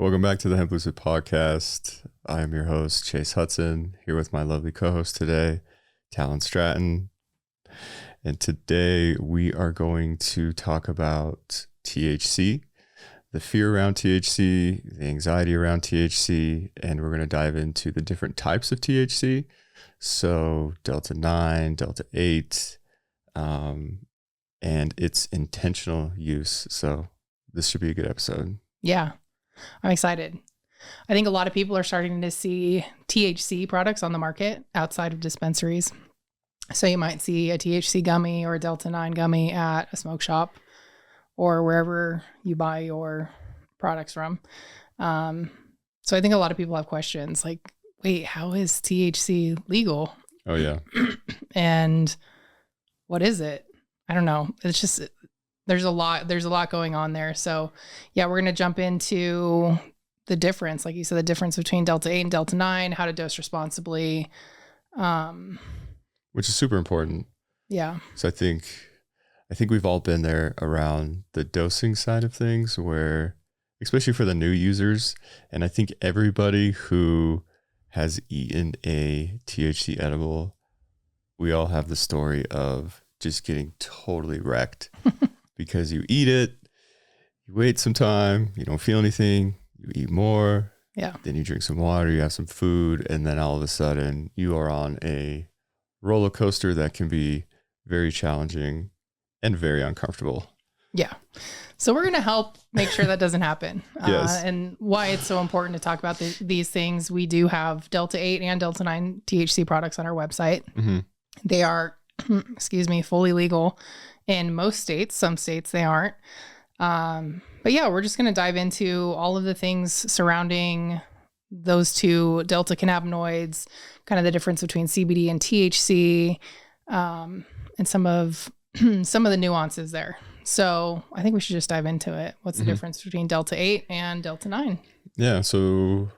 Welcome back to the Hemp Lucid Podcast. I am your host, Chase Hudson, here with my lovely co-host today, Talon Stratton. And today we are going to talk about THC, the fear around THC, the anxiety around THC, and we're going to dive into the different types of THC. So Delta 9, Delta 8, and its intentional use. So this should be a good episode. Yeah, I'm excited. I think a lot of people are starting to see THC products on the market outside of dispensaries. So you might see a THC gummy or a Delta 9 gummy at a smoke shop or wherever you buy your products from. So I think a lot of people have questions like, wait, how is THC legal? Oh, yeah. And what is it? I don't know. It's just, there's a lot going on there. So yeah, we're going to jump into the difference, like you said, the difference between Delta 8 and Delta 9, how to dose responsibly. Which is super important. Yeah. So I think we've all been there around the dosing side of things where, especially for the new users, and I think everybody who has eaten a THC edible, we all have the story of just getting totally wrecked because you eat it, you wait some time, you don't feel anything, you eat more, then you drink some water, you have some food, and then all of a sudden you are on a roller coaster that can be very challenging and very uncomfortable. Yeah. So we're going to help make sure that doesn't happen. Yes. And why it's so important to talk about these things. We do have Delta 8 and Delta 9 THC products on our website. Mm-hmm. They are, fully legal in most states. Some states they aren't. But yeah, we're just going to dive into all of the things surrounding those two Delta cannabinoids, kind of the difference between CBD and THC, and some of the nuances there. So I think we should just dive into it. What's the difference between Delta 8 and Delta 9? Yeah. So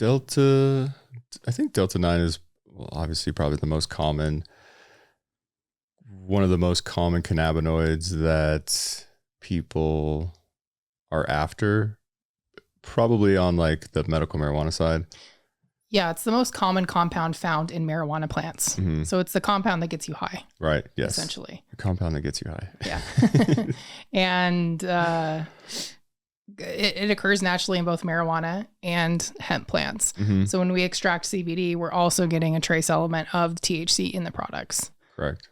I think Delta 9 is obviously probably one of the most common cannabinoids that people are after, probably on like the medical marijuana side. Yeah, it's the most common compound found in marijuana plants. Mm-hmm. So it's the compound that gets you high. Right, yes. Essentially. The compound that gets you high. Yeah. And it occurs naturally in both marijuana and hemp plants. Mm-hmm. So when we extract CBD, we're also getting a trace element of THC in the products. Correct.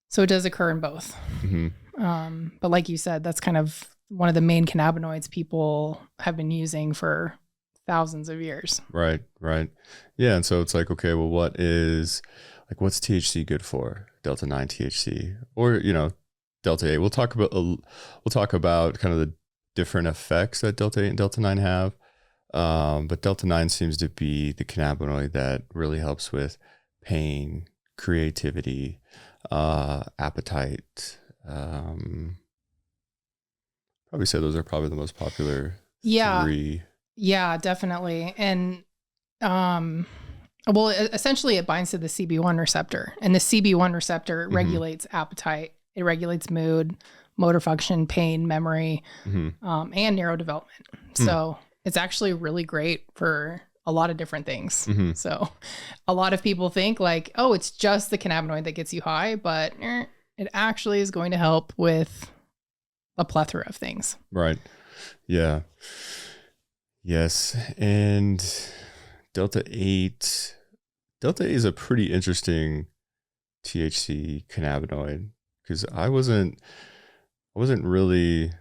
So it does occur in both. Mm-hmm. But like you said, that's kind of one of the main cannabinoids people have been using for thousands of years. Right. Yeah. And so it's like, okay, well, what's THC good for? Delta 9 THC or, Delta 8. We'll talk about kind of the different effects that Delta 8 and Delta 9 have. But Delta 9 seems to be the cannabinoid that really helps with pain, creativity, appetite. Probably say those are probably the most popular three. Yeah, definitely. And, essentially it binds to the CB1 receptor, and the CB1 receptor regulates appetite. It regulates mood, motor function, pain, memory, and neurodevelopment. So it's actually really great for a lot of different things. Mm-hmm. So a lot of people think like, oh, it's just the cannabinoid that gets you high, but it actually is going to help with a plethora of things. Right. Yeah. Yes. And Delta 8 is a pretty interesting THC cannabinoid because I wasn't really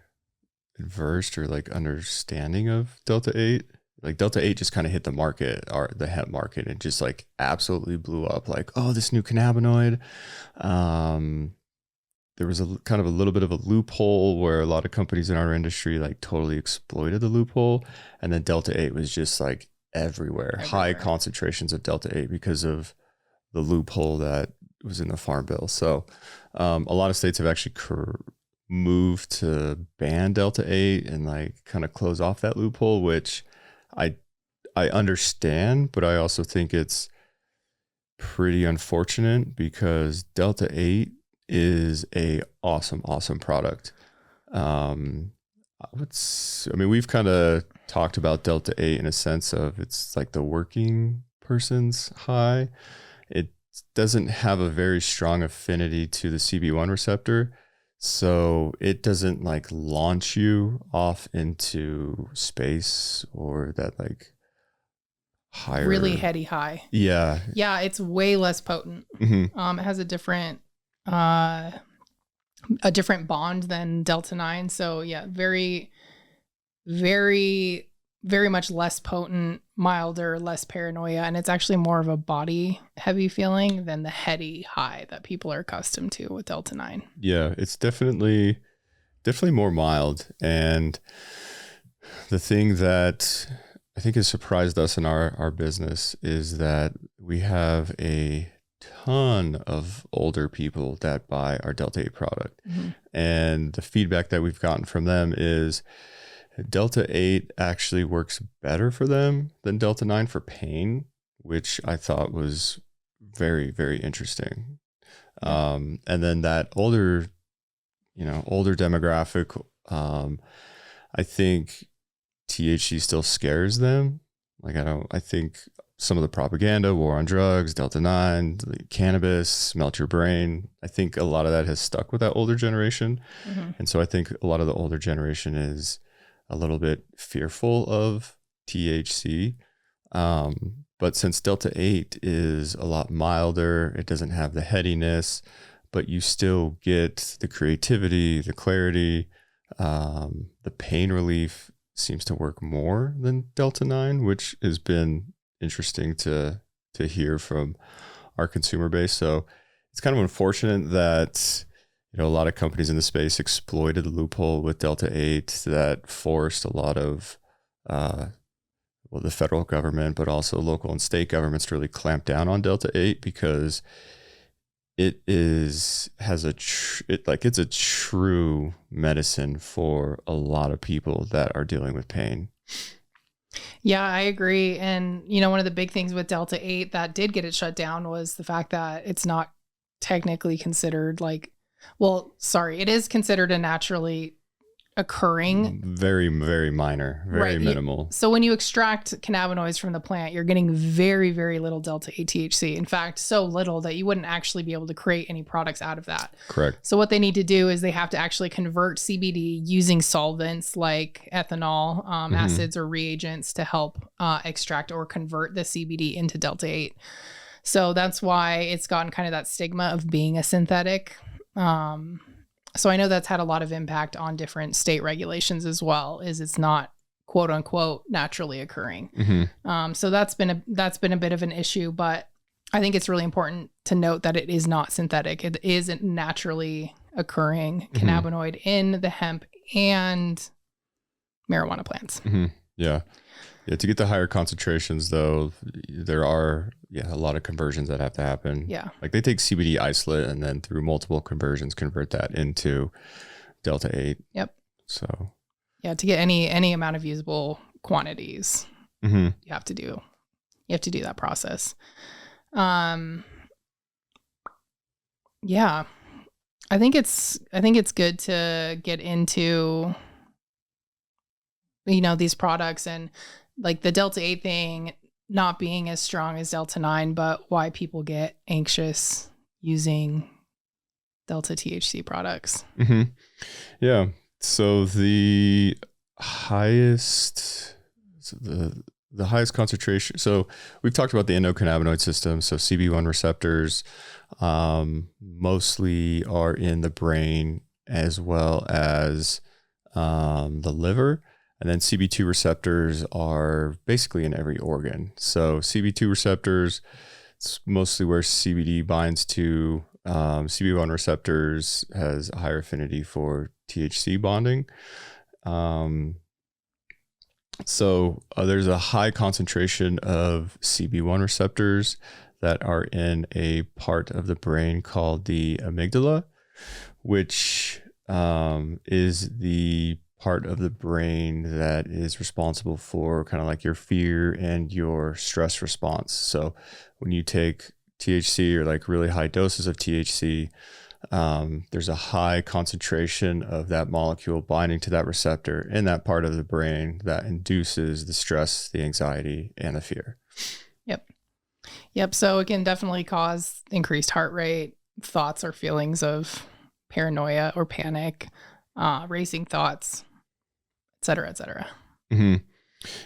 versed or like understanding of Delta 8. Like Delta 8 just kind of hit the market or the hemp market and just like absolutely blew up like, oh, this new cannabinoid. There was a kind of a little bit of a loophole where a lot of companies in our industry like totally exploited the loophole. And then Delta 8 was just like everywhere. High concentrations of Delta 8 because of the loophole that was in the Farm Bill. So a lot of states have actually moved to ban Delta 8 and like kind of close off that loophole, which I understand, but I also think it's pretty unfortunate because Delta 8 is a awesome product. We've kind of talked about Delta 8 in a sense of it's like the working person's high. It doesn't have a very strong affinity to the CB1 receptor. So it doesn't like launch you off into space or that like higher, really heady high. Yeah. Yeah, it's way less potent. Mm-hmm. It has a different bond than Delta 9. So yeah, very, very, very much less potent, milder, less paranoia. And it's actually more of a body heavy feeling than the heady high that people are accustomed to with Delta 9. Yeah, it's definitely more mild. And the thing that I think has surprised us in our business is that we have a ton of older people that buy our Delta 8 product. Mm-hmm. And the feedback that we've gotten from them is Delta 8 actually works better for them than Delta 9 for pain, which I thought was very, very interesting. And then that older demographic, I think THC still scares them. Like, I think some of the propaganda, war on drugs, Delta 9, cannabis, melt your brain. I think a lot of that has stuck with that older generation. Mm-hmm. And so I think a lot of the older generation is a little bit fearful of THC. But since Delta 8 is a lot milder, it doesn't have the headiness, but you still get the creativity, the clarity, the pain relief seems to work more than Delta 9, which has been interesting to hear from our consumer base. So it's kind of unfortunate that a lot of companies in the space exploited the loophole with Delta 8 that forced a lot of the federal government, but also local and state governments to really clamp down on Delta 8 because it's a true medicine for a lot of people that are dealing with pain. Yeah, I agree. And, one of the big things with Delta 8 that did get it shut down was the fact that it's not technically considered it is considered a naturally occurring. Very, very minor, very minimal. So when you extract cannabinoids from the plant, you're getting very, very little Delta 8 THC. In fact, so little that you wouldn't actually be able to create any products out of that. Correct. So what they need to do is they have to actually convert CBD using solvents like ethanol, acids or reagents to help extract or convert the CBD into Delta 8. So that's why it's gotten kind of that stigma of being a synthetic. So I know that's had a lot of impact on different state regulations as well, is it's not quote unquote naturally occurring. Mm-hmm. So that's been a bit of an issue, but I think it's really important to note that it is not synthetic. It is a naturally occurring cannabinoid in the hemp and marijuana plants. Mm-hmm. Yeah. To get the higher concentrations though, there are a lot of conversions that have to happen. Yeah. Like they take CBD isolate and then through multiple conversions convert that into Delta 8. Yep. So to get any amount of usable quantities, you have to do that process. I think it's good to get into these products and like the Delta 8 thing not being as strong as Delta 9, but why people get anxious using Delta THC products. Mm-hmm. Yeah. So the highest concentration. So we've talked about the endocannabinoid system. So CB1 receptors mostly are in the brain as well as the liver. And then CB2 receptors are basically in every organ. So CB2 receptors, it's mostly where CBD binds to. CB1 receptors has a higher affinity for THC bonding. So there's a high concentration of CB1 receptors that are in a part of the brain called the amygdala, which is the part of the brain that is responsible for kind of like your fear and your stress response. So when you take THC or like really high doses of THC, there's a high concentration of that molecule binding to that receptor in that part of the brain that induces the stress, the anxiety, and the fear. Yep. So it can definitely cause increased heart rate, thoughts or feelings of paranoia or panic, racing thoughts, et cetera, et cetera. Mm-hmm.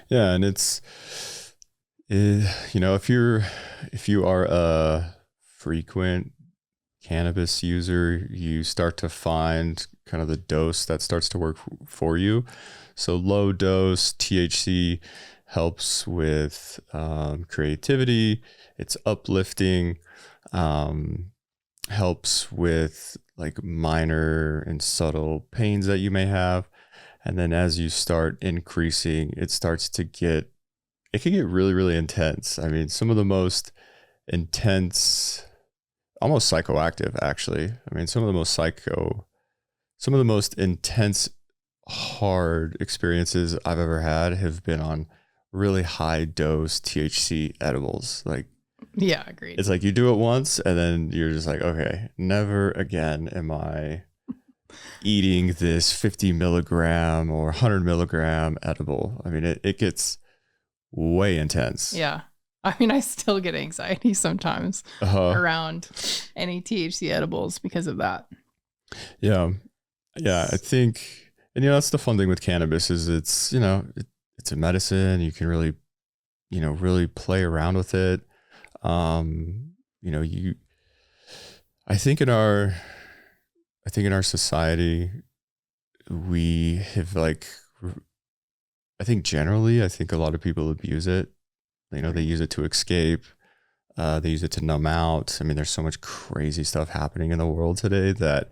Yeah. And if you are a frequent cannabis user, you start to find kind of the dose that starts to work for you. So low dose THC helps with creativity. It's uplifting, helps with like minor and subtle pains that you may have. And then as you start increasing, it can get really, really intense. I mean, some of the most intense, almost psychoactive, actually. I mean, some of the most intense, hard experiences I've ever had have been on really high dose THC edibles. Like, yeah, agreed. It's like you do it once and then you're just like, okay, never again am I eating this 50 milligram or 100 milligram edible. I mean, it gets way intense. Yeah. I mean, I still get anxiety sometimes around any THC edibles because of that. Yeah. Yeah. I think, and that's the fun thing with cannabis is it's a medicine. You can really, really play around with it. I think in our society, we have I think a lot of people abuse it. They use it to escape. They use it to numb out. I mean, there's so much crazy stuff happening in the world today that,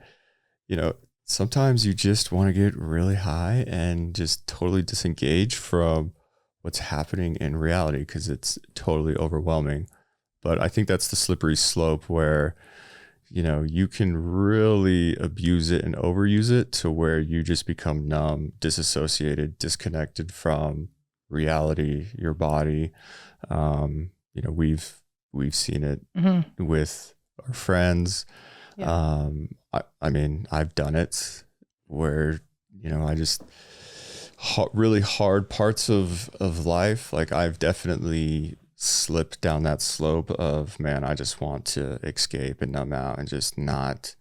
sometimes you just want to get really high and just totally disengage from what's happening in reality because it's totally overwhelming. But I think that's the slippery slope where, you can really abuse it and overuse it to where you just become numb, disassociated, disconnected from reality, your body. We've seen it with our friends. Yeah. I mean, I've done it where, I just really hard parts of life. Like I've definitely slipped down that slope of, man, I just want to escape and numb out and just not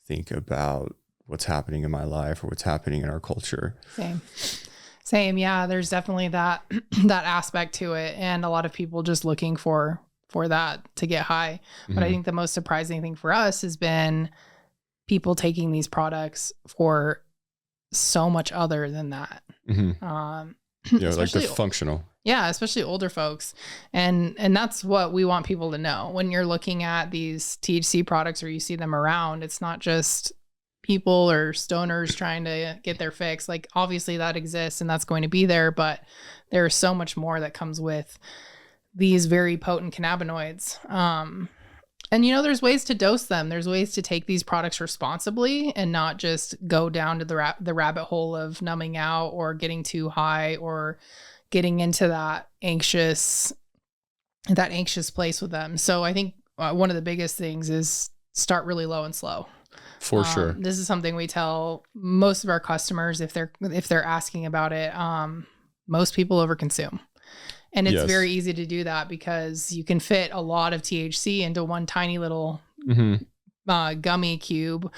think about what's happening in my life or what's happening in our culture. Same. Yeah. There's definitely that aspect to it. And a lot of people just looking for that to get high. But I think the most surprising thing for us has been people taking these products for so much other than that. Like they're functional. Yeah, especially older folks. And that's what we want people to know. When you're looking at these THC products or you see them around, it's not just people or stoners trying to get their fix. Like obviously that exists and that's going to be there, but there's so much more that comes with these very potent cannabinoids. And there's ways to dose them. There's ways to take these products responsibly and not just go down to the rabbit hole of numbing out or getting too high or getting into that anxious place with them. So I think one of the biggest things is start really low and slow. For sure. This is something we tell most of our customers if they're asking about it. Most people overconsume. And it's very easy to do that because you can fit a lot of THC into one tiny little gummy cube.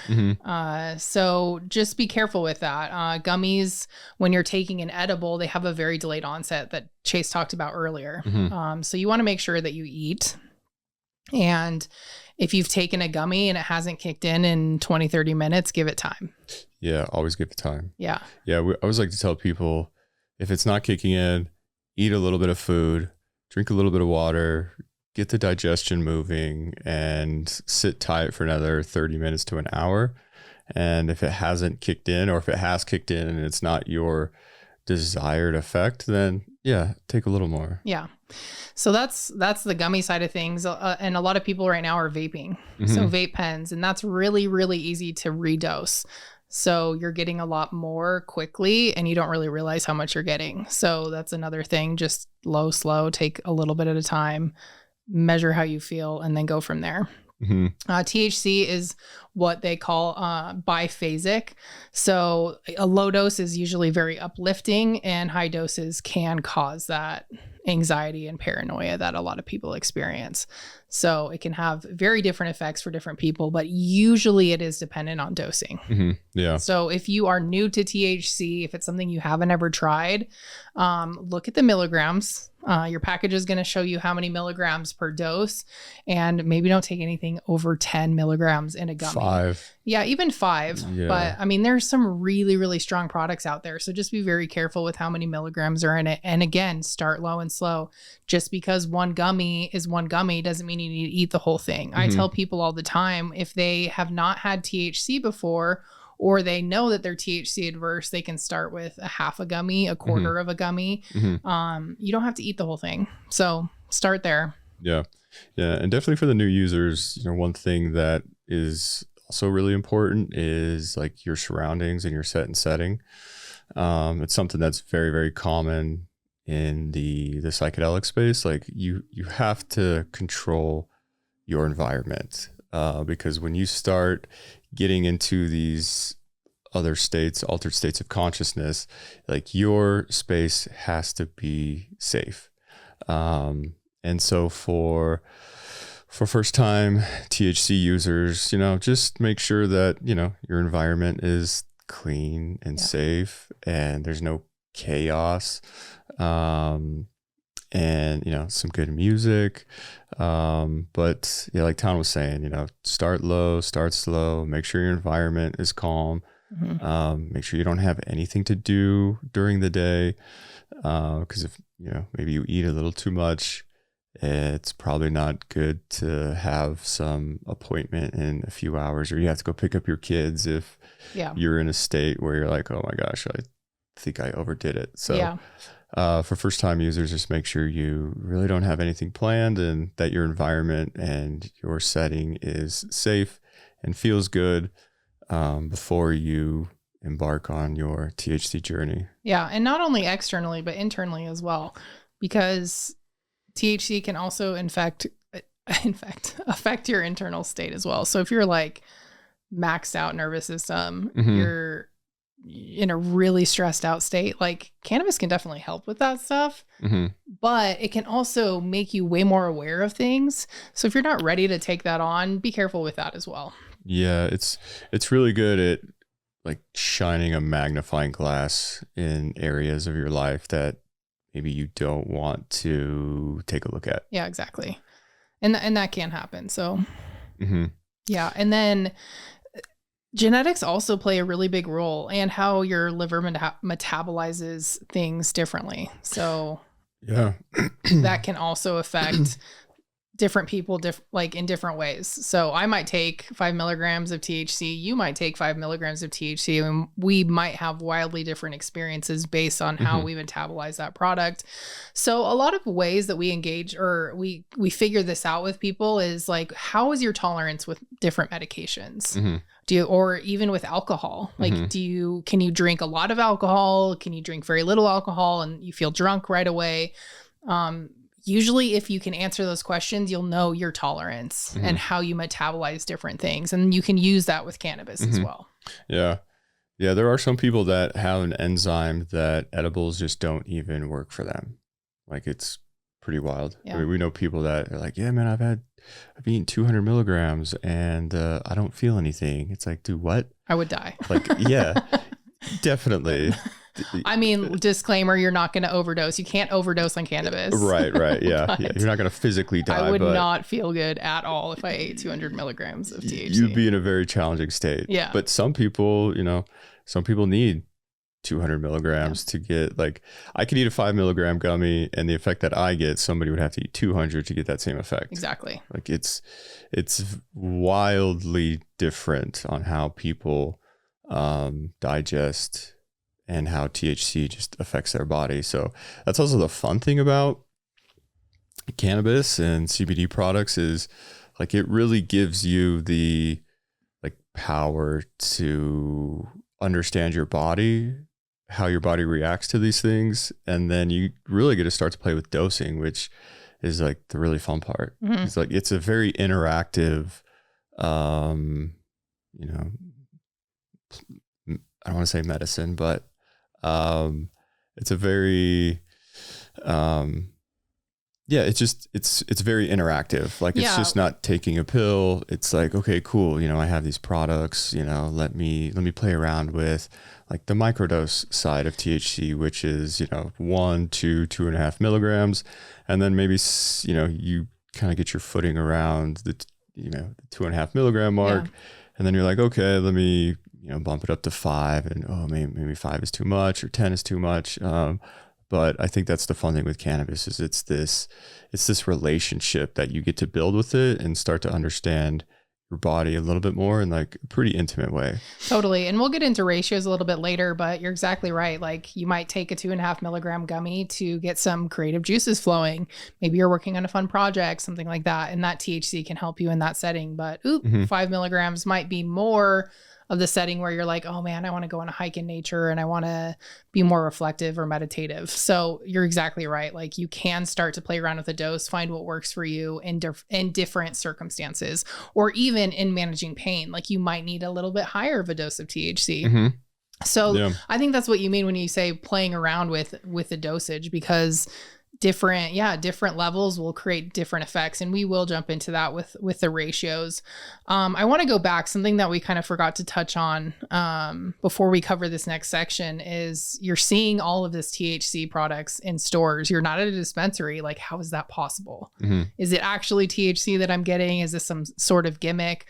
So just be careful with that. Gummies, when you're taking an edible, they have a very delayed onset that Chase talked about earlier. So you want to make sure that you eat. And if you've taken a gummy and it hasn't kicked in 20, 30 minutes, give it time. Yeah, always give it time. Yeah. Yeah, I always like to tell people, if it's not kicking in, eat a little bit of food, drink a little bit of water, get the digestion moving, and sit tight for another 30 minutes to an hour. And if it hasn't kicked in, or if it has kicked in and it's not your desired effect, then take a little more. Yeah. So that's the gummy side of things. And a lot of people right now are vaping. So vape pens, and that's really, really easy to redose. So you're getting a lot more quickly and you don't really realize how much you're getting. So that's another thing, just low, slow, take a little bit at a time, measure how you feel, and then go from there. THC is what they call biphasic. So a low dose is usually very uplifting, and high doses can cause that anxiety and paranoia that a lot of people experience. So it can have very different effects for different people, but usually it is dependent on dosing. Yeah. So if you are new to THC, if it's something you haven't ever tried, look at the milligrams. Your package is going to show you how many milligrams per dose, and maybe don't take anything over 10 milligrams in a gummy. 5. Yeah, even 5. Yeah. But I mean, there's some really, really strong products out there. So just be very careful with how many milligrams are in it. And again, start low and slow. Just because one gummy is one gummy doesn't mean you need to eat the whole thing. I tell people all the time, if they have not had THC before, or they know that they're THC adverse, they can start with a half a gummy, a quarter of a gummy. You don't have to eat the whole thing. So start there. Yeah. Yeah. And definitely for the new users, one thing that is also really important is like your surroundings and your set and setting. It's something that's very, very common in the psychedelic space. Like you have to control your environment, because when you start getting into these other states, altered states of consciousness, like your space has to be safe. And so for first time THC users, just make sure that, your environment is clean and safe and there's no chaos. And, some good music. But yeah, like Tom was saying, start low, start slow, make sure your environment is calm. Make sure you don't have anything to do during the day. Cause if, maybe you eat a little too much, it's probably not good to have some appointment in a few hours, or you have to go pick up your kids if you're in a state where you're like, oh my gosh, I think I overdid it. So for first time users, just make sure you really don't have anything planned and that your environment and your setting is safe and feels good before you embark on your THC journey. Yeah. And not only externally, but internally as well, because THC can also affect your internal state as well. So if you're like maxed out nervous system, you're in a really stressed out state, like cannabis can definitely help with that stuff, but it can also make you way more aware of things. So if you're not ready to take that on, be careful with that as well. Yeah, it's really good at like shining a magnifying glass in areas of your life that maybe you don't want to take a look at. Yeah, exactly. And that can happen. So yeah. And then genetics also play a really big role, and how your liver metabolizes things differently. So yeah, that can also affect different people like in different ways. So I might take 5 milligrams of THC, you might take 5 milligrams of THC, and we might have wildly different experiences based on how we metabolize that product. So a lot of ways that we engage, or we figure this out with people, is like, how is your tolerance with different medications? Or even with alcohol, like, can you drink a lot of alcohol? Can you drink very little alcohol and you feel drunk right away? Usually if you can answer those questions, you'll know your tolerance and how you metabolize different things. And you can use that with cannabis as well. Yeah. Yeah. There are some people that have an enzyme that edibles just don't even work for them. Like, it's pretty wild. Yeah. I mean, we know people that are like, yeah, man, I've eaten 200 milligrams and I don't feel anything. It's like, dude, what? I would die. Like, yeah, definitely. I mean, disclaimer, you're not going to overdose. You can't overdose on cannabis. Right. Yeah. Yeah. You're not going to physically die. I would not feel good at all if I ate 200 milligrams of THC. You'd be in a very challenging state. Yeah. But some people, some people need 200 milligrams to get, like, I could eat a 5 milligram gummy and the effect that I get, somebody would have to eat 200 to get that same effect. Exactly. Like, it's wildly different on how people digest and how THC just affects their body. So that's also the fun thing about cannabis and CBD products, is like, it really gives you the like power to understand your body, how your body reacts to these things. And then you really get to start to play with dosing, which is like the really fun part. It's like, it's a very interactive you know, I don't want to say medicine, but it's a very yeah, it's very interactive. Like it's just not taking a pill. It's like, okay, cool. I have these products, let me play around with like the microdose side of THC, which is, 1 to 2.5 milligrams. And then maybe, you kind of get your footing around the 2.5 milligram mark. Yeah. And then you're like, okay, let me, bump it up to 5, and maybe 5 is too much or 10 is too much. But I think that's the fun thing with cannabis is it's this relationship that you get to build with it and start to understand your body a little bit more in like a pretty intimate way. Totally. And we'll get into ratios a little bit later, but you're exactly right. Like you might take a 2.5 milligram gummy to get some creative juices flowing. Maybe you're working on a fun project, something like that. And that THC can help you in that setting. But 5 milligrams might be more of the setting where you're like, oh man, I want to go on a hike in nature and I want to be more reflective or meditative. So you're exactly right. Like you can start to play around with the dose, find what works for you in different circumstances, or even in managing pain. Like you might need a little bit higher of a dose of THC. So I think that's what you mean when you say playing around with the dosage, because different levels will create different effects. And we will jump into that with the ratios. I want to go back. Something that we kind of forgot to touch on before we cover this next section is you're seeing all of this THC products in stores. You're not at a dispensary. Like, how is that possible? Is it actually THC that I'm getting? Is this some sort of gimmick?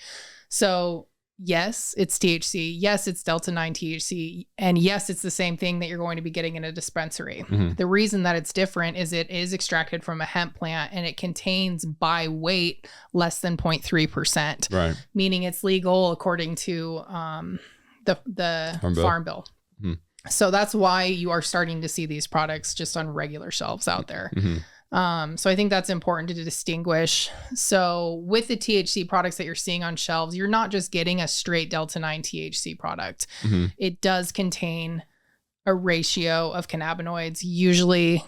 So yes, it's THC. Yes, it's Delta 9 THC. And yes, it's the same thing that you're going to be getting in a dispensary. The reason that it's different is it is extracted from a hemp plant and it contains by weight less than 0.3%. Right. Meaning it's legal according to the Farm Bill. So that's why you are starting to see these products just on regular shelves out there. So I think that's important to distinguish. So with the THC products that you're seeing on shelves, you're not just getting a straight Delta 9 THC product. It does contain a ratio of cannabinoids, usually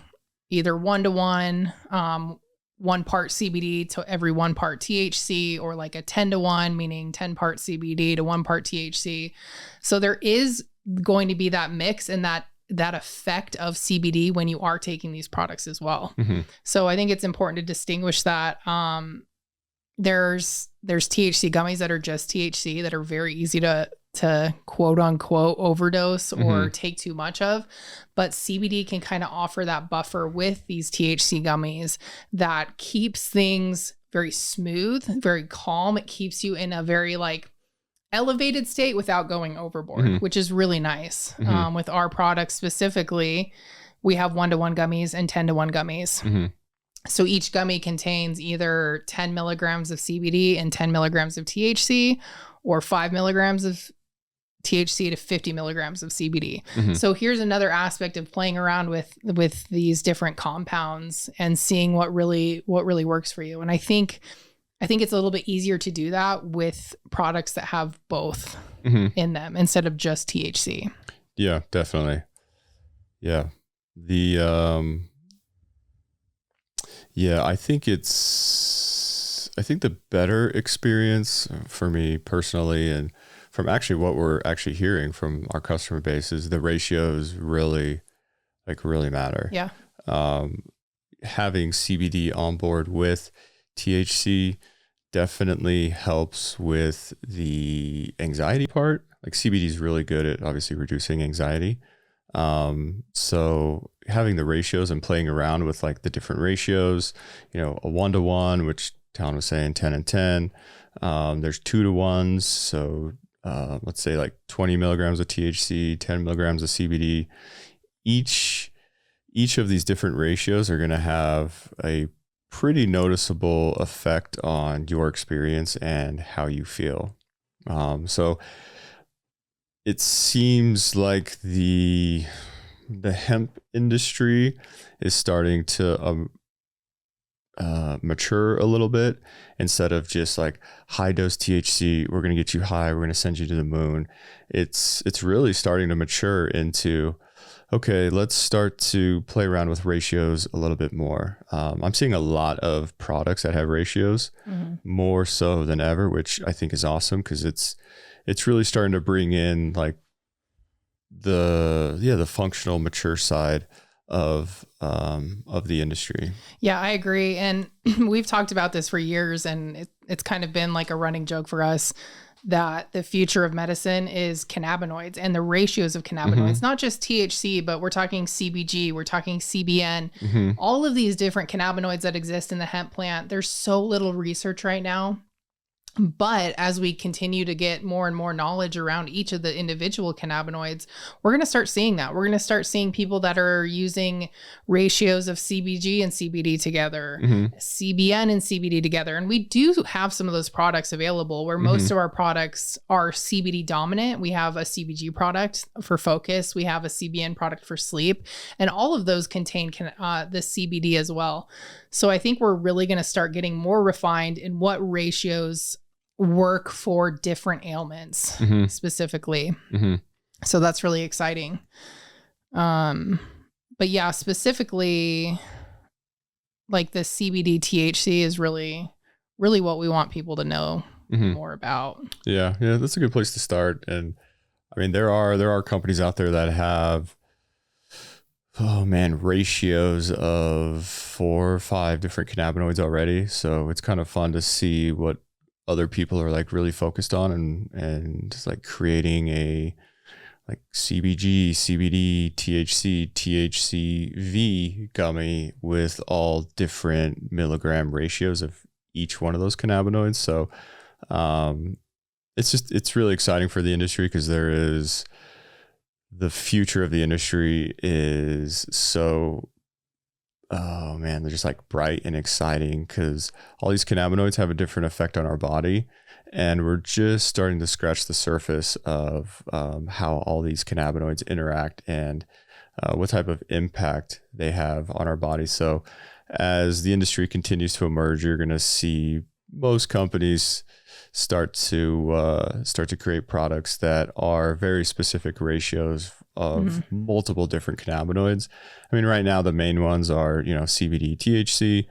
either 1-to-1, 1 part CBD to every 1 part THC, or like a 10-to-1, meaning 10 part CBD to 1 part THC. So there is going to be that mix and that effect of CBD when you are taking these products as well. So I think it's important to distinguish that. There's THC gummies that are just THC that are very easy to quote unquote overdose or take too much of, but CBD can kind of offer that buffer with these THC gummies that keeps things very smooth, very calm. It keeps you in a very like elevated state without going overboard, which is really nice. With our products specifically, we have 1-to-1 gummies and 10-to-1 gummies. So each gummy contains either 10 milligrams of CBD and 10 milligrams of THC, or 5 milligrams of THC to 50 milligrams of CBD. So here's another aspect of playing around with these different compounds and seeing what really works for you. And I think it's a little bit easier to do that with products that have both in them instead of just THC. Yeah, definitely. Yeah. I think the better experience for me personally, and from actually what we're actually hearing from our customer base, is the ratios really matter. Yeah. Having CBD on board with THC definitely helps with the anxiety part. Like CBD is really good at obviously reducing anxiety. So having the ratios and playing around with like the different ratios, a 1-to-1, which Talon was saying 10 and 10. There's 2-to-1s. So let's say like 20 milligrams of THC, 10 milligrams of CBD. Each of these different ratios are going to have a pretty noticeable effect on your experience and how you feel. So it seems like the hemp industry is starting to mature a little bit. Instead of just like high dose THC, we're going to get you high, we're going to send you to the moon. It's really starting to mature into, okay, let's start to play around with ratios a little bit more. I'm seeing a lot of products that have ratios more so than ever, which I think is awesome because it's really starting to bring in like the functional mature side of the industry. Yeah, I agree. And we've talked about this for years, and it's kind of been like a running joke for us that the future of medicine is cannabinoids and the ratios of cannabinoids, not just THC, but we're talking CBG, we're talking CBN, all of these different cannabinoids that exist in the hemp plant. There's so little research right now. But as we continue to get more and more knowledge around each of the individual cannabinoids, we're going to start seeing that. We're going to start seeing people that are using ratios of CBG and CBD together, CBN and CBD together. And we do have some of those products available where most of our products are CBD dominant. We have a CBG product for focus. We have a CBN product for sleep. And all of those contain the CBD as well. So I think we're really going to start getting more refined in what ratios work for different ailments specifically. So that's really exciting. But yeah, specifically like the CBD THC is really what we want people to know more about. Yeah, that's a good place to start. And I mean, there are companies out there that have ratios of 4 or 5 different cannabinoids already. So it's kind of fun to see what other people are like really focused on and just like creating a like CBG, CBD, THC, THCV gummy with all different milligram ratios of each one of those cannabinoids. So it's really exciting for the industry because the future of the industry is so, they're just like bright and exciting because all these cannabinoids have a different effect on our body. And we're just starting to scratch the surface of how all these cannabinoids interact and what type of impact they have on our body. So as the industry continues to emerge, you're going to see most companies start to create products that are very specific ratios of multiple different cannabinoids. I mean, right now the main ones are, CBD, THC,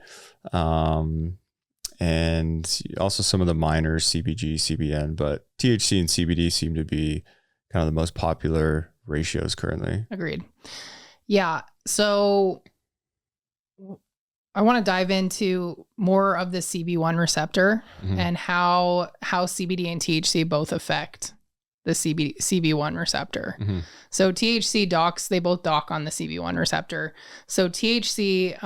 and also some of the minor CBG, CBN, but THC and CBD seem to be kind of the most popular ratios currently. Agreed. Yeah. So I want to dive into more of the CB1 receptor and how CBD and THC both affect the CB1 receptor. So THC they both dock on the CB1 receptor. So THC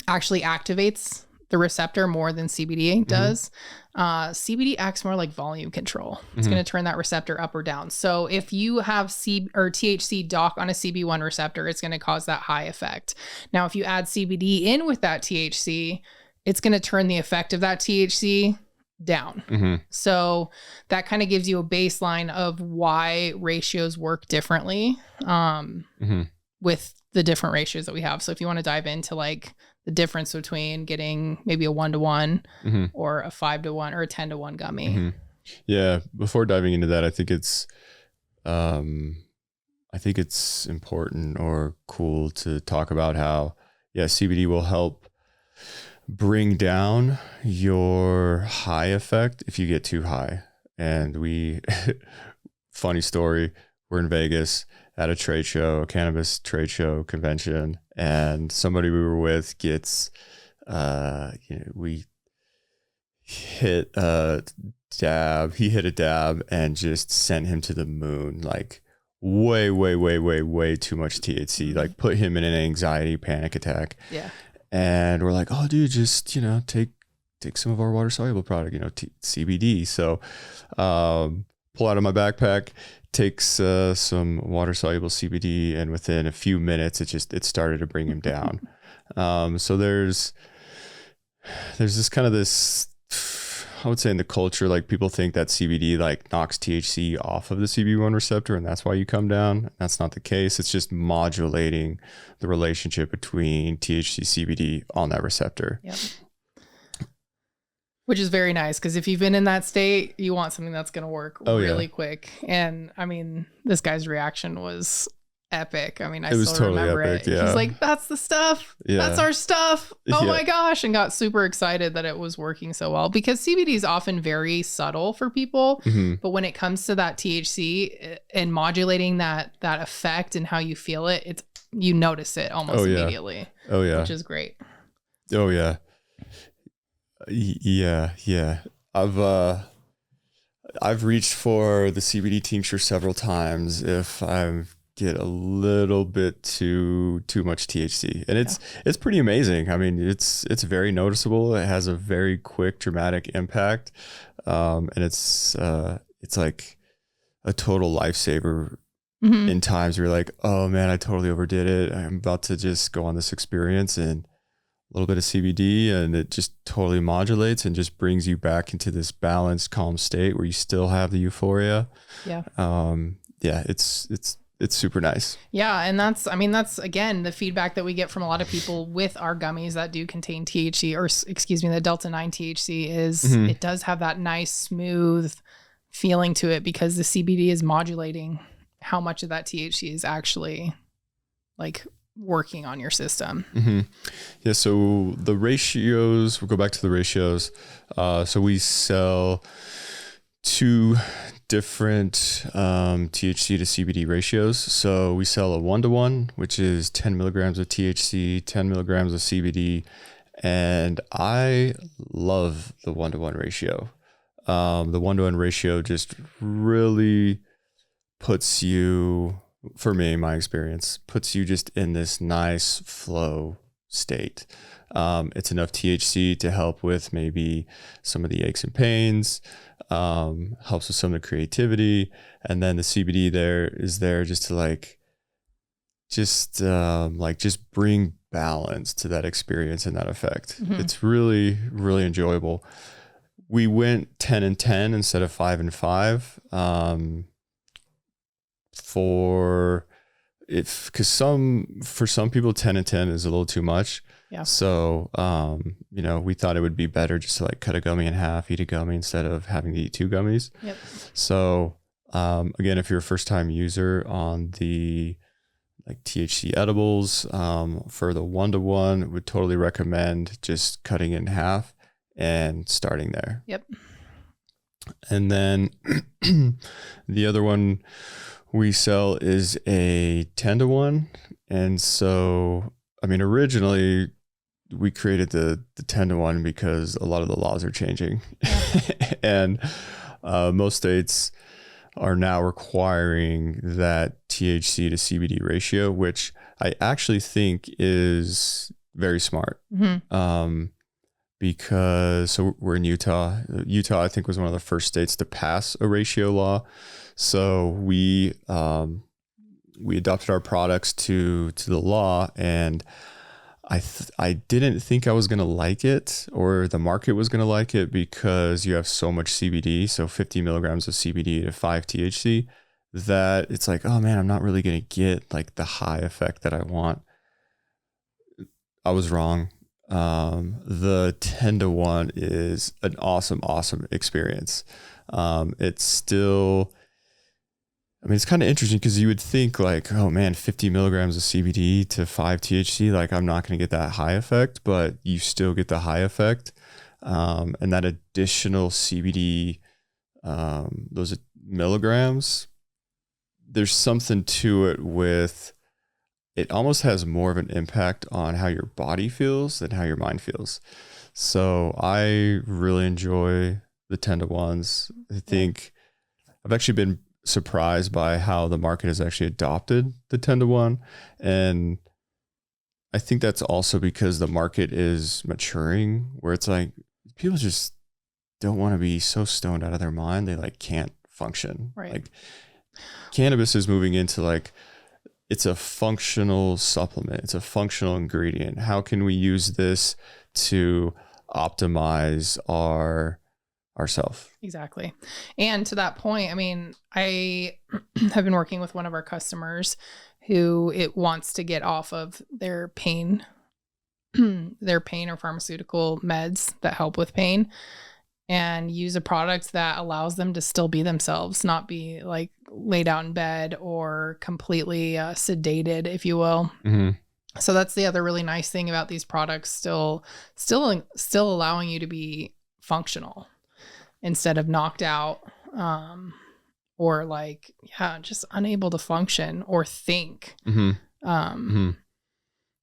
actually activates the receptor more than CBD does. CBD acts more like volume control. It's going to turn that receptor up or down. So if you have THC dock on a CB1 receptor, it's going to cause that high effect. Now, if you add CBD in with that THC, it's going to turn the effect of that THC down. So that kind of gives you a baseline of why ratios work differently with the different ratios that we have. So if you want to dive into like the difference between getting maybe a 1-to-1 or a 5-to-1 or a 10-to-1 gummy. Yeah. Before diving into that, I think it's important or cool to talk about how, CBD will help bring down your high effect if you get too high. And funny story, we're in Vegas at a trade show, a cannabis trade show convention, and somebody we were with gets, we hit a dab. He hit a dab and just sent him to the moon. Like way too much THC. Like put him in an anxiety panic attack. Yeah. And we're like, oh, dude, just take some of our water soluble product, CBD. So, pull out of my backpack. Takes some water soluble CBD, and within a few minutes it started to bring him down. So there's this kind of this, I would say, in the culture, like people think that CBD like knocks THC off of the CB1 receptor and that's why you come down. That's not the case. It's just modulating the relationship between THC CBD on that receptor. Yep. Which is very nice because if you've been in that state, you want something that's going to work really quick. And I mean, this guy's reaction was epic. I mean, I It was still totally remember epic, it. yeah. He's like, that's the stuff. Yeah. That's our stuff. Oh Yeah. my gosh. And got super excited that it was working so well, because CBD is often very subtle for people. Mhm. But when it comes to that THC and modulating that effect and how you feel it, you notice it almost immediately. Oh yeah. Which is great. Oh yeah. Yeah. I've reached for the CBD tincture several times if I get a little bit too much THC, and it's pretty amazing. I mean, it's very noticeable. It has a very quick, dramatic impact, and it's like a total lifesaver. Mm-hmm. In times where you're like, oh man, I totally overdid it. I'm about to just go on this experience, and a little bit of CBD, and it just totally modulates and just brings you back into this balanced, calm state where you still have the euphoria. Yeah. Yeah, it's super nice. Yeah. And that's again, the feedback that we get from a lot of people with our gummies that do contain THC, or excuse me, the Delta 9 THC is it does have that nice, smooth feeling to it, because the CBD is modulating how much of that THC is actually like working on your system. Mm-hmm. Yeah. So the ratios, we'll go back to the ratios. So we sell 2 different THC to CBD ratios. So we sell a 1-to-1, which is 10 milligrams of THC, 10 milligrams of CBD. And I love the 1-to-1 ratio. The 1-to-1 ratio just really puts you, for me, my experience, puts you just in this nice flow state. It's enough THC to help with maybe some of the aches and pains, helps with some of the creativity. And then the CBD is there just to just bring balance to that experience and that effect. Mm-hmm. It's really, really enjoyable. We went 10 and 10 instead of 5 and 5. For some people 10 and 10 is a little too much. Yeah. So we thought it would be better just to cut a gummy in half, eat a gummy instead of having to eat 2 gummies. Yep. So again, if you're a first time user on the THC edibles, for the 1-to-1, would totally recommend just cutting it in half and starting there. Yep. And then the other one we sell is a 10-to-1. And so, I mean, originally we created the 10-to-1 because a lot of the laws are changing. Yeah. And most states are now requiring that THC to CBD ratio, which I actually think is very smart. Mm-hmm. Because we're in Utah. Utah, I think, was one of the first states to pass a ratio law. So we adopted our products to the law, and I didn't think I was going to like it, or the market was going to like it, because you have so much CBD, so 50 milligrams of CBD to 5 THC, that it's like, oh man, I'm not really going to get the high effect that I want. I was wrong. The 10-to-1 is an awesome experience. It's still, I mean, it's kind of interesting because you would think oh man, 50 milligrams of CBD to 5 THC, I'm not going to get that high effect, but you still get the high effect. And that additional CBD, those milligrams, there's something to it with, it almost has more of an impact on how your body feels than how your mind feels. So I really enjoy the 10-to-1s. I think I've actually been surprised by how the market has actually adopted the 10-to-1. And I think that's also because the market is maturing, where it's people just don't want to be so stoned out of their mind. They can't function. Right. Cannabis is moving into it's a functional supplement. It's a functional ingredient. How can we use this to optimize ourself? Exactly. And to that point, I mean, I have been working with one of our customers who it wants to get off of their pain or pharmaceutical meds that help with pain. and use a product that allows them to still be themselves, not be like laid out in bed or completely sedated, if you will. Mm-hmm. So that's the other really nice thing about these products, still allowing you to be functional instead of knocked out, or like, just unable to function or think.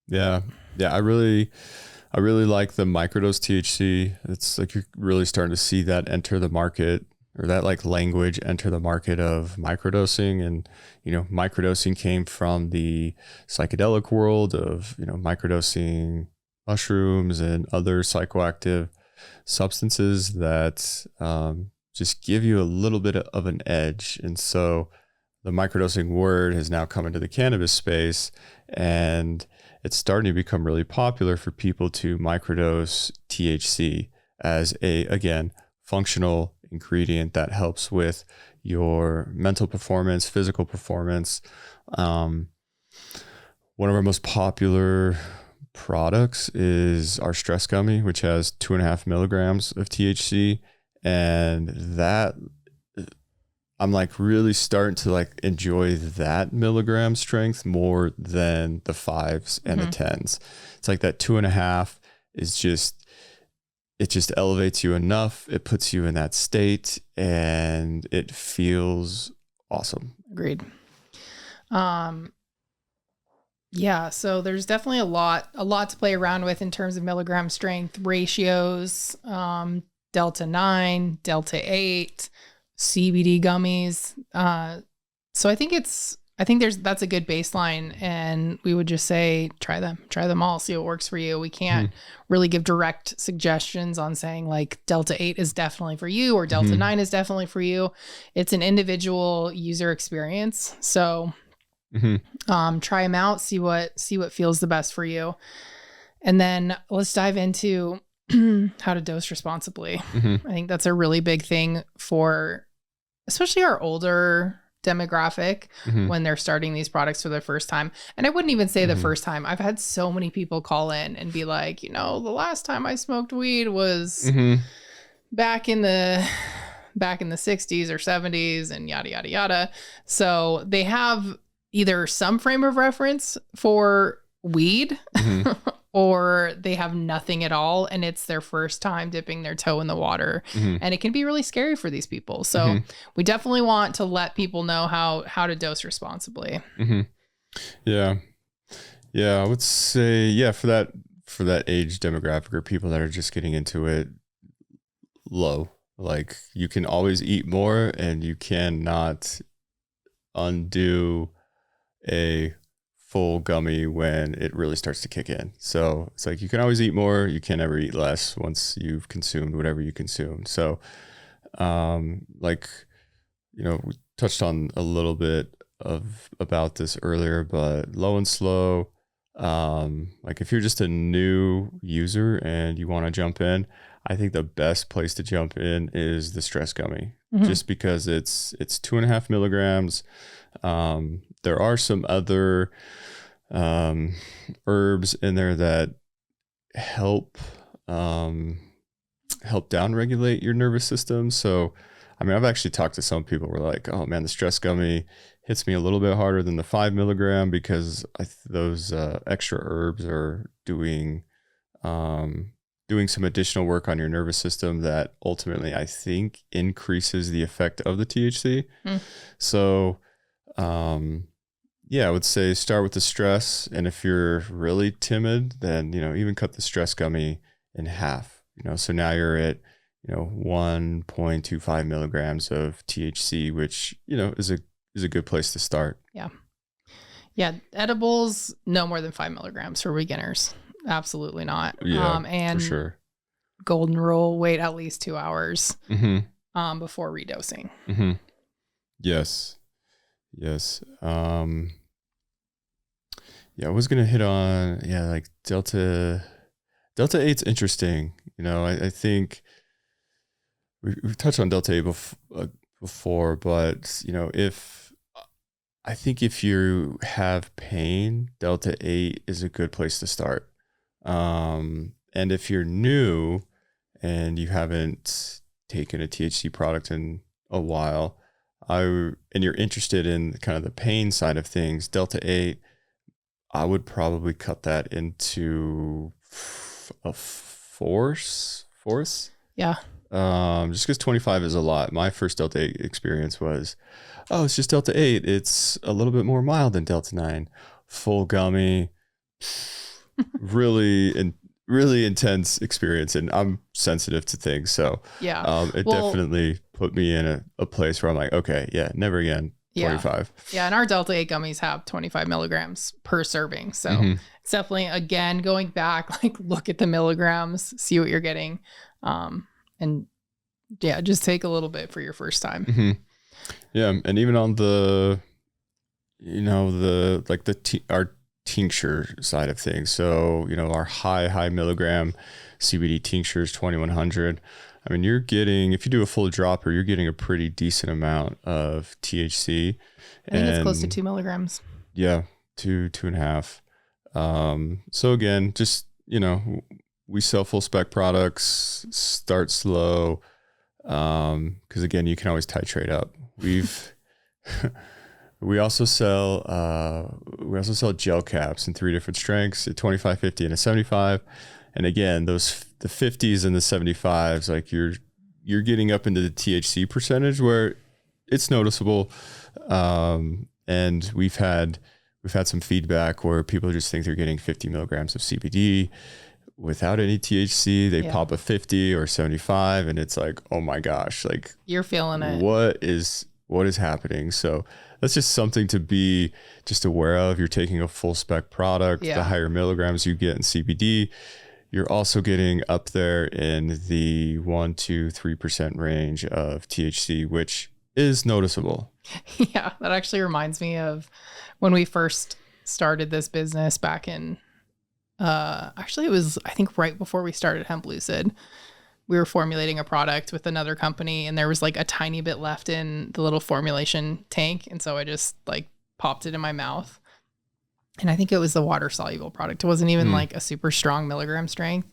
Yeah. I really like the microdose THC. It's like you're really starting to see that enter the market, or that like language enter the market of microdosing. And, microdosing came from the psychedelic world of, microdosing mushrooms and other psychoactive substances that just give you a little bit of an edge. And so the microdosing word has now come into the cannabis space, and it's starting to become really popular for people to microdose THC as again, functional ingredient that helps with your mental performance, physical performance. One of our most popular products is our stress gummy, which has 2.5 milligrams of THC. And that, I'm like really starting to like enjoy that milligram strength more than the 5s and the 10s. It's like that 2.5 is it just elevates you enough. It puts you in that state and it feels awesome. Agreed. Yeah, so there's definitely a lot to play around with in terms of milligram strength ratios, Delta 9, Delta 8, CBD gummies. So I think that's a good baseline, and we would just say, try them all, see what works for you. We can't really give direct suggestions on saying like Delta 8 is definitely for you or Delta 9 is definitely for you. It's an individual user experience. So try them out, see what feels the best for you. And then let's dive into how to dose responsibly. I think that's a really big thing for especially our older demographic when they're starting these products for the first time. And I wouldn't even say the first time. I've had so many people call in and be like, the last time I smoked weed was back in the 60s or 70s and yada, yada, yada. So they have either some frame of reference for weed or they have nothing at all, and it's their first time dipping their toe in the water. And it can be really scary for these people. So we definitely want to let people know how to dose responsibly. Yeah. I would say, for that age demographic or people that are just getting into it, low. Like, you can always eat more, and you cannot undo a full gummy when it really starts to kick in. So it's like, you can always eat more. You can never eat less once you've consumed whatever you consume. So, we touched on a little bit about this earlier, but low and slow. Like, if you're just a new user and you want to jump in, I think the best place to jump in is the stress gummy, just because it's 2.5 milligrams. There are some other herbs in there that help downregulate your nervous system. So, I've actually talked to some people who are like, oh man, the stress gummy hits me a little bit harder than the 5 milligram because those extra herbs are doing some additional work on your nervous system that ultimately I think increases the effect of the THC. So, I would say start with the stress. And if you're really timid, then, even cut the stress gummy in half, so now you're at, 1.25 milligrams of THC, which, is a good place to start. Yeah. Edibles, no more than 5 milligrams for beginners. Absolutely not. And for sure. Golden rule, wait at least 2 hours before redosing. Yes. I was going to hit on, like Delta 8's interesting. I think we've touched on Delta 8 before, but, if you have pain, Delta 8 is a good place to start. And if you're new and you haven't taken a THC product in a while, and you're interested in kind of the pain side of things, Delta 8, I would probably cut that into a fourth. Yeah. Just because 25 is a lot. My first Delta 8 experience was, oh, it's just Delta 8. It's a little bit more mild than Delta 9. Full gummy, really intense experience, and I'm sensitive to things, so yeah, it definitely put me in a place where I'm like, okay, yeah, never again. 25. Yeah, and our Delta 8 gummies have 25 milligrams per serving, so it's definitely, again, going back, like, look at the milligrams, see what you're getting, and yeah, just take a little bit for your first time. Yeah, and even on the, you know, the like our tincture side of things. So, you know, our high milligram CBD tinctures, 2100. I mean, you're getting, if you do a full dropper, you're getting a pretty decent amount of THC. I think it's close to 2 milligrams. Yeah, 2.5. So again, just, you know, we sell full spec products, start slow. Cause again, you can always titrate up. We also sell gel caps in 3 different strengths, a 25, 50, and a 75. And again, the 50s and the 75s, like you're getting up into the THC percentage where it's noticeable. And we've had some feedback where people just think they're getting 50 milligrams of CBD without any THC. They pop a 50 or 75, and it's like, oh my gosh, like you're feeling it. What is happening? So that's just something to be just aware of. You're taking a full spec product. The higher milligrams you get in CBD, you're also getting up there in the 1-3% range of THC, which is noticeable. Yeah, that actually reminds me of when we first started this business back in, actually it was, I think, right before we started Hemp Lucid. We were formulating a product with another company, and there was like a tiny bit left in the little formulation tank. And so I just like popped it in my mouth. And I think it was the water soluble product. It wasn't even like a super strong milligram strength.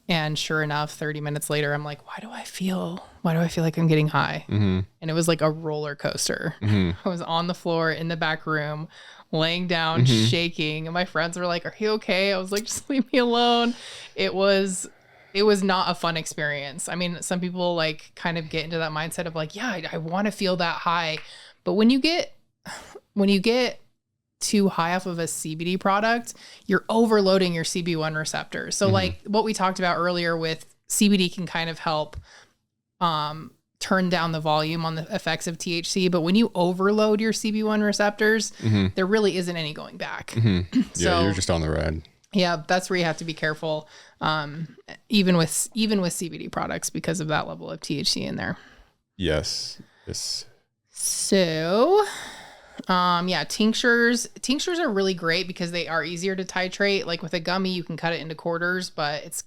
And sure enough, 30 minutes later, I'm like, why do I feel like I'm getting high? And it was like a roller coaster. I was on the floor in the back room, laying down, shaking. And my friends were like, are you okay? I was like, just leave me alone. It was not a fun experience. I mean, some people like kind of get into that mindset of like, yeah, I want to feel that high. But when you get too high off of a CBD product, you're overloading your CB1 receptors. So like what we talked about earlier with CBD can kind of help turn down the volume on the effects of THC. But when you overload your CB1 receptors, there really isn't any going back. So, you're just on the ride. Yeah, that's where you have to be careful, even with CBD products, because of that level of THC in there. Yes. So, tinctures are really great because they are easier to titrate. Like with a gummy, you can cut it into quarters, but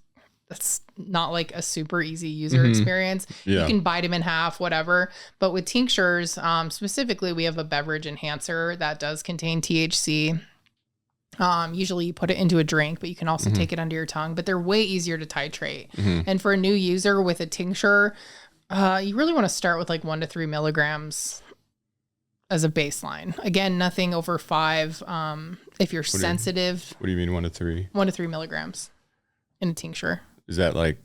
that's not like a super easy user experience. Yeah. You can bite them in half, whatever. But with tinctures, specifically, we have a beverage enhancer that does contain THC. Usually you put it into a drink, but you can also take it under your tongue, but they're way easier to titrate. And for a new user with a tincture, you really want to start with like 1 to 3 milligrams as a baseline. Again, nothing over 5. If you're sensitive. What do you mean 1 to 3? 1 to 3 milligrams in a tincture. Is that like,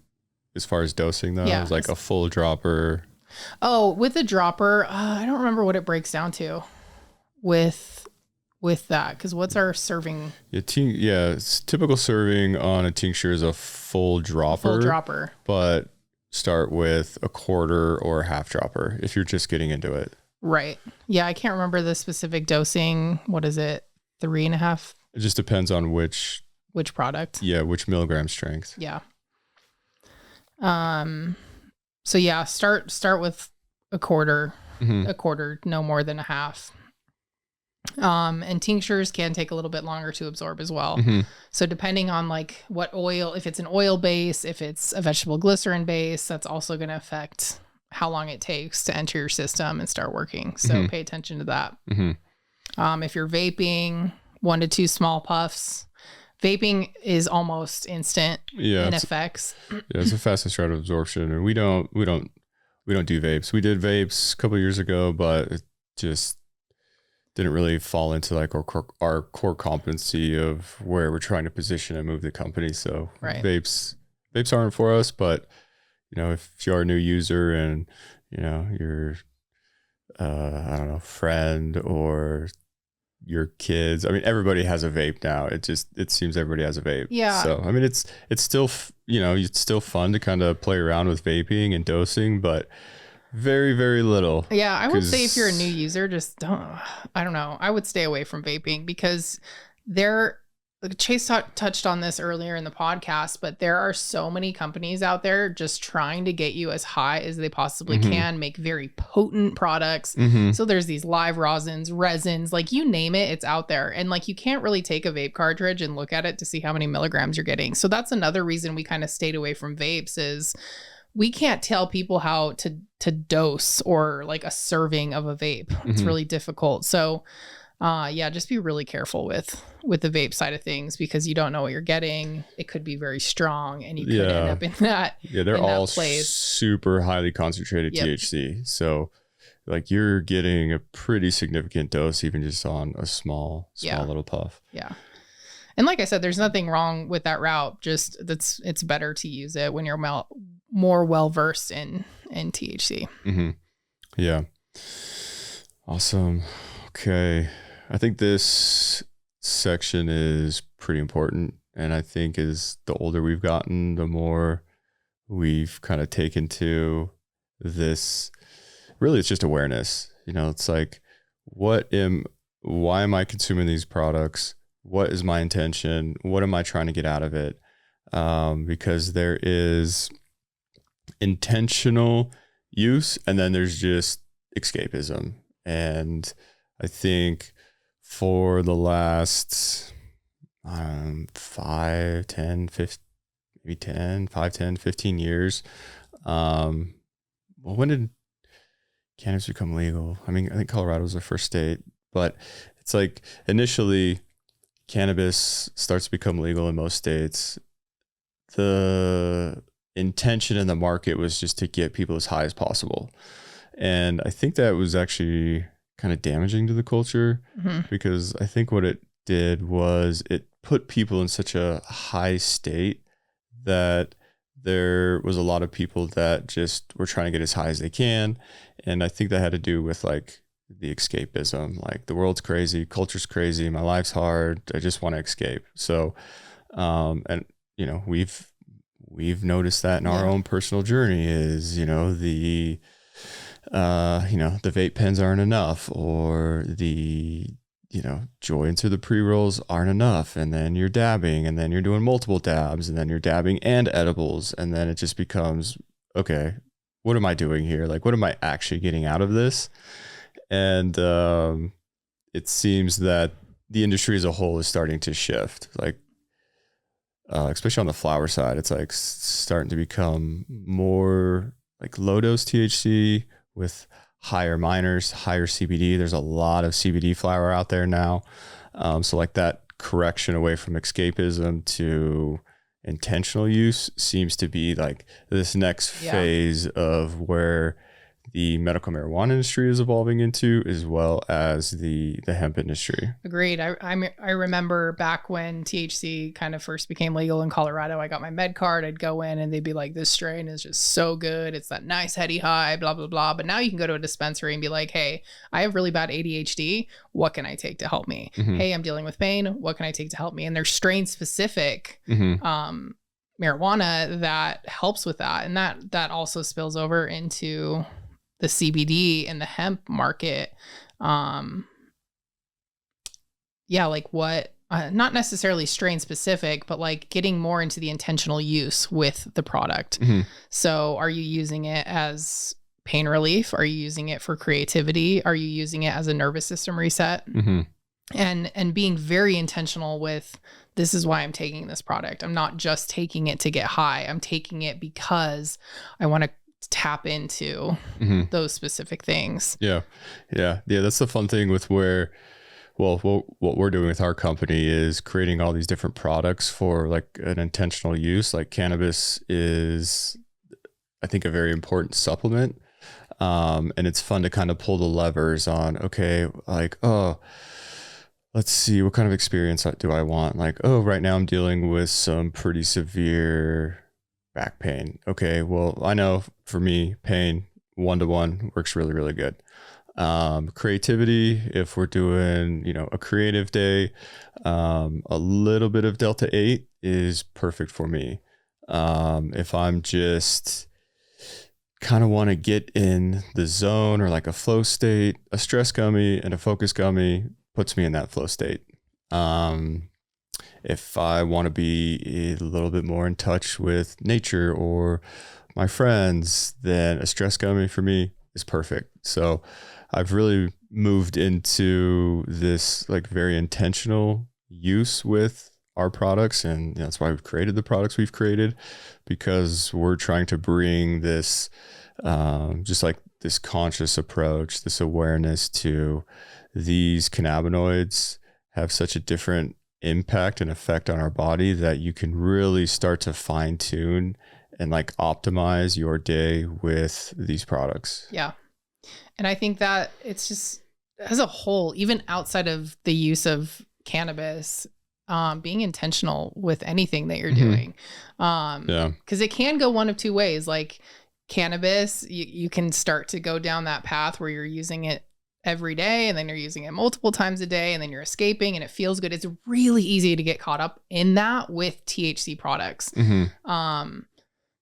as far as dosing though? Yeah. It's like a full dropper. Oh, with a dropper, I don't remember what it breaks down to with that, because what's our serving? It's typical serving on a tincture is a full dropper. But start with a quarter or a half dropper if you're just getting into it. Right. Yeah, I can't remember the specific dosing. What is it? 3.5? It just depends on which product. Yeah, which milligram strength. Yeah. So yeah, start with a quarter, no more than a half. And tinctures can take a little bit longer to absorb as well. So depending on like what oil, if it's an oil base, if it's a vegetable glycerin base, that's also going to affect how long it takes to enter your system and start working. So pay attention to that. If you're vaping, 1 to 2 small puffs. Vaping is almost instant in effects. Yeah, it's the fastest route of absorption, and we don't we don't do vapes. We did vapes a couple of years ago, but it just didn't really fall into like our core competency of where we're trying to position and move the company. So Right. vapes aren't for us, but you know, if you're a new user and you know, you're I don't know, friend or your kids. I mean, everybody has a vape now. It seems everybody has a vape. Yeah. So, I mean, it's still, you know, it's still fun to kind of play around with vaping and dosing, but very, very little. Yeah. I would say if you're a new user, just I don't know. I would stay away from vaping because Chase touched on this earlier in the podcast, but there are so many companies out there just trying to get you as high as they possibly can, make very potent products. So there's these live resins, like you name it, it's out there. And like you can't really take a vape cartridge and look at it to see how many milligrams you're getting. So that's another reason we kind of stayed away from vapes is we can't tell people how to dose or like a serving of a vape. It's really difficult. So yeah, just be really careful with the vape side of things because you don't know what you're getting. It could be very strong and you could end up in that. Yeah, they're all super highly concentrated THC. So like you're getting a pretty significant dose even just on a small little puff. Yeah. And like I said, there's nothing wrong with that route. Just it's better to use it when you're more well-versed in THC. Yeah. Awesome. Okay. I think this section is pretty important. And I think as the older we've gotten, the more we've kind of taken to this. Really, it's just awareness. You know, it's like, why am I consuming these products? What is my intention? What am I trying to get out of it? Because there is intentional use and then there's just escapism. And I think for the last 5, 10, 15 years, well, when did cannabis become legal? I mean, I think Colorado was the first state, but it's like initially cannabis starts to become legal in most states. The intention in the market was just to get people as high as possible. And I think that was actually kind of damaging to the culture because I think what it did was it put people in such a high state that there was a lot of people that just were trying to get as high as they can. And I think that had to do with like the escapism, like the world's crazy, culture's crazy, my life's hard, I just want to escape. So, and you know, we've noticed that in our own personal journey is, the vape pens aren't enough, or the, joints or the pre-rolls aren't enough. And then you're dabbing, and then you're doing multiple dabs, and then you're dabbing and edibles. And then it just becomes, okay, what am I doing here? Like, what am I actually getting out of this? And it seems that the industry as a whole is starting to shift, like, especially on the flower side. It's like starting to become more like low dose THC with higher minors, higher CBD. There's a lot of CBD flower out there now. So like that correction away from escapism to intentional use seems to be like this next phase of where the medical marijuana industry is evolving into, as well as the hemp industry. Agreed. I remember back when THC kind of first became legal in Colorado, I got my med card. I'd go in and they'd be like, this strain is just so good. It's that nice heady high, blah, blah, blah. But now you can go to a dispensary and be like, hey, I have really bad ADHD. What can I take to help me? Hey, I'm dealing with pain. What can I take to help me? And there's strain specific marijuana that helps with that. And that also spills over into the CBD and the hemp market. Like what, not necessarily strain specific, but like getting more into the intentional use with the product. So are you using it as pain relief? Are you using it for creativity? Are you using it as a nervous system reset? And being very intentional with, this is why I'm taking this product. I'm not just taking it to get high. I'm taking it because I want to tap into those specific things. Yeah. That's the fun thing with what we're doing with our company is creating all these different products for like an intentional use. Like cannabis is, I think, a very important supplement. And it's fun to kind of pull the levers on, okay, like, oh, let's see, what kind of experience do I want? Like, oh, right now I'm dealing with some pretty severe back pain. Okay, well, I know for me, pain 1-to-1 works really, really good. Creativity, if we're doing, a creative day, a little bit of Delta 8 is perfect for me. If I'm just kind of want to get in the zone or like a flow state, a stress gummy and a focus gummy puts me in that flow state. If I want to be a little bit more in touch with nature or my friends, then a stress gummy for me is perfect. So I've really moved into this like very intentional use with our products. And that's why we've created the products we've created, because we're trying to bring this, just like this conscious approach, this awareness to these cannabinoids have such a different impact and effect on our body that you can really start to fine tune and like optimize your day with these products. Yeah. And I think that it's just as a whole, even outside of the use of cannabis, being intentional with anything that you're doing. Because it can go one of two ways. Like cannabis, you can start to go down that path where you're using it every day and then you're using it multiple times a day and then you're escaping and it feels good. It's really easy to get caught up in that with THC products.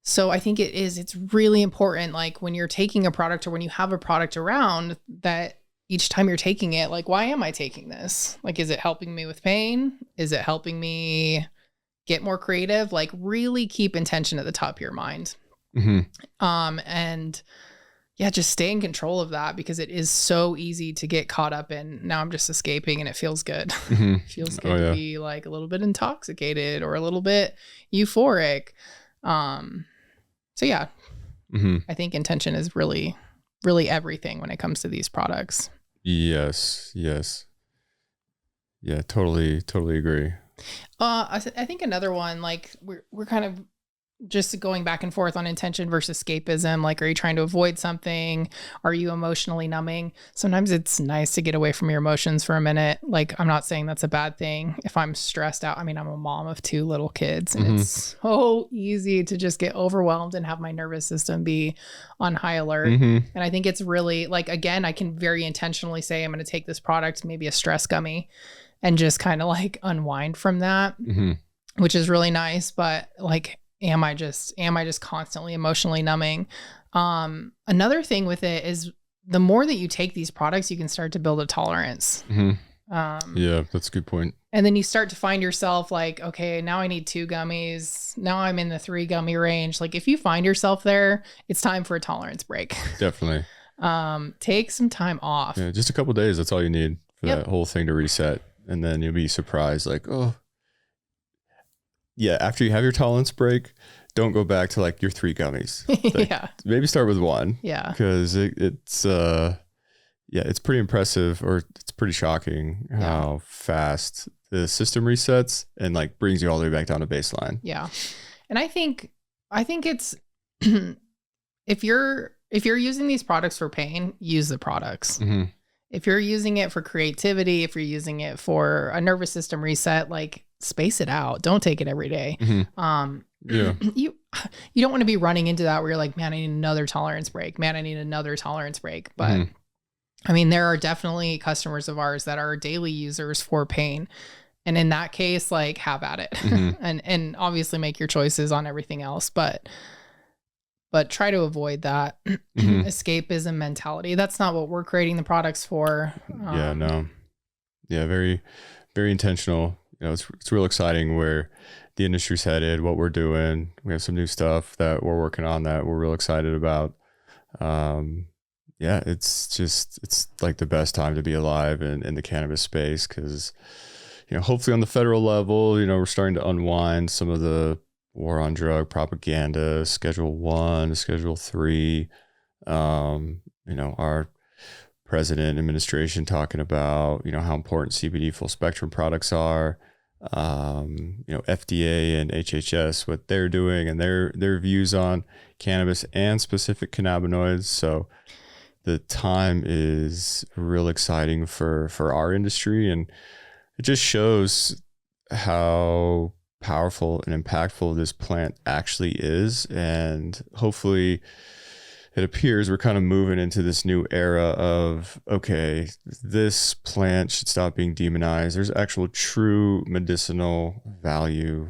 So I think it's really important, like when you're taking a product or when you have a product around, that each time you're taking it, like, why am I taking this? Like, is it helping me with pain? Is it helping me get more creative? Like really keep intention at the top of your mind. And yeah, just stay in control of that, because it is so easy to get caught up in, now I'm just escaping and it feels good. It feels good to be like a little bit intoxicated or a little bit euphoric. So yeah, I think intention is really, really everything when it comes to these products. Yes. Yeah, totally agree. I think another one, like we're kind of just going back and forth on intention versus escapism. Like, are you trying to avoid something? Are you emotionally numbing? Sometimes it's nice to get away from your emotions for a minute. Like, I'm not saying that's a bad thing. If I'm stressed out, I mean, I'm a mom of 2 little kids and it's so easy to just get overwhelmed and have my nervous system be on high alert. And I think it's really like, again, I can very intentionally say, I'm going to take this product, maybe a stress gummy, and just kind of like unwind from that, which is really nice. But like, am I just constantly emotionally numbing? Another thing with it is the more that you take these products, you can start to build a tolerance. Yeah, that's a good point. And then you start to find yourself like, okay, now I need 2 gummies. Now I'm in the 3 gummy range. Like if you find yourself there, it's time for a tolerance break. Definitely. Take some time off. Yeah, just a couple of days. That's all you need for that whole thing to reset. And then you'll be surprised, like, oh, yeah, after you have your tolerance break, don't go back to like your 3 gummies. Like, maybe start with 1. Yeah. Because it's pretty impressive, or it's pretty shocking how fast the system resets and like brings you all the way back down to baseline. Yeah. And I think it's if you're using these products for pain, use the products. If you're using it for creativity, if you're using it for a nervous system reset, like space it out. Don't take it every day. You don't want to be running into that where you're like, man, I need another tolerance break. Man, I need another tolerance break. But I mean, there are definitely customers of ours that are daily users for pain. And in that case, like have at it and obviously make your choices on everything else. But try to avoid that escapism mentality. That's not what we're creating the products for. Very, very intentional. It's real exciting where the industry's headed, what we're doing. We have some new stuff that we're working on that we're real excited about. It's like the best time to be alive in the cannabis space, because, hopefully on the federal level, we're starting to unwind some of the war on drug propaganda, Schedule 1, Schedule 3, our president administration talking about, how important CBD full spectrum products are, FDA and HHS, what they're doing and their views on cannabis and specific cannabinoids. So the time is real exciting for our industry, and it just shows how powerful and impactful this plant actually is. And hopefully it appears we're kind of moving into this new era of, okay, this plant should stop being demonized. There's actual true medicinal value.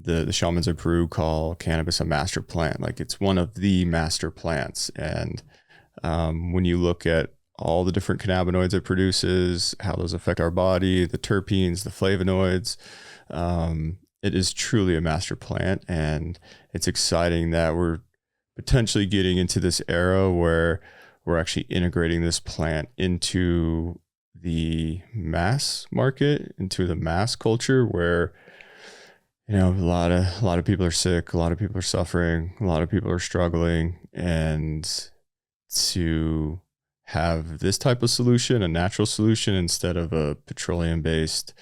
The shamans of Peru call cannabis a master plant. Like, it's one of the master plants. And when you look at all the different cannabinoids it produces, how those affect our body, the terpenes, the flavonoids, it is truly a master plant. And it's exciting that we're potentially getting into this era where we're actually integrating this plant into the mass market, into the mass culture, where, you know, a lot of people are sick, a lot of people are suffering, a lot of people are struggling, and to have this type of solution, a natural solution instead of a petroleum based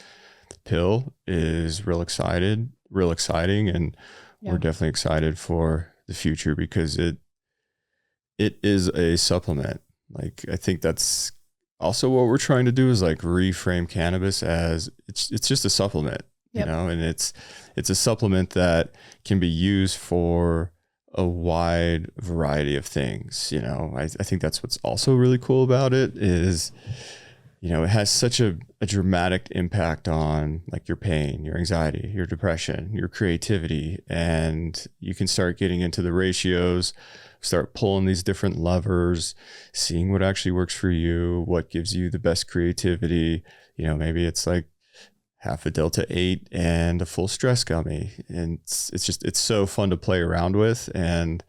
pill, is real exciting, and we're definitely excited for the future, because it is a supplement. Like, I think that's also what we're trying to do, is like reframe cannabis as it's just a supplement, you know, and it's a supplement that can be used for a wide variety of things. You know, I think that's what's also really cool about it is, you know, it has such a dramatic impact on like your pain, your anxiety, your depression, your creativity. And you can start getting into the ratios, start pulling these different levers, seeing what actually works for you, what gives you the best creativity. You know, maybe it's like half a Delta 8 and a full stress gummy. And it's so fun to play around with. And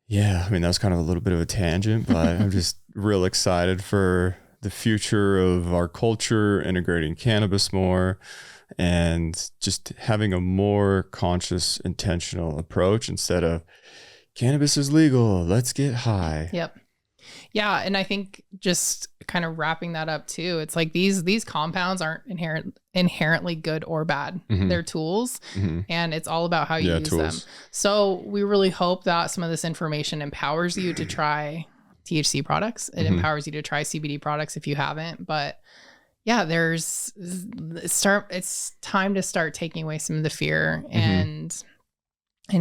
yeah, I mean, that was kind of a little bit of a tangent, but I'm just real excited for the future of our culture, integrating cannabis more, and just having a more conscious, intentional approach instead of cannabis is legal, let's get high. Yep. Yeah. And I think just kind of wrapping that up too, it's like these compounds aren't inherently good or bad. Mm-hmm. They're tools, Mm-hmm. and it's all about how you use them. So we really hope that some of this information empowers you to try THC products. It empowers you to try CBD products if you haven't. But yeah, it's time to start taking away some of the fear and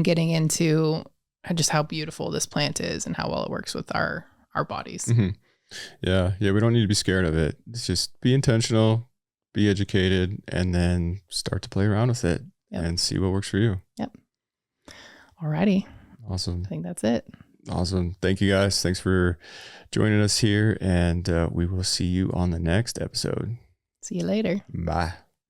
getting into just how beautiful this plant is and how well it works with our bodies. Yeah. We don't need to be scared of it. It's just be intentional, be educated, and then start to play around with it and see what works for you. Yep. Alrighty. Awesome. I think that's it. Awesome. Thank you guys. Thanks for joining us here, and we will see you on the next episode. See you later. Bye.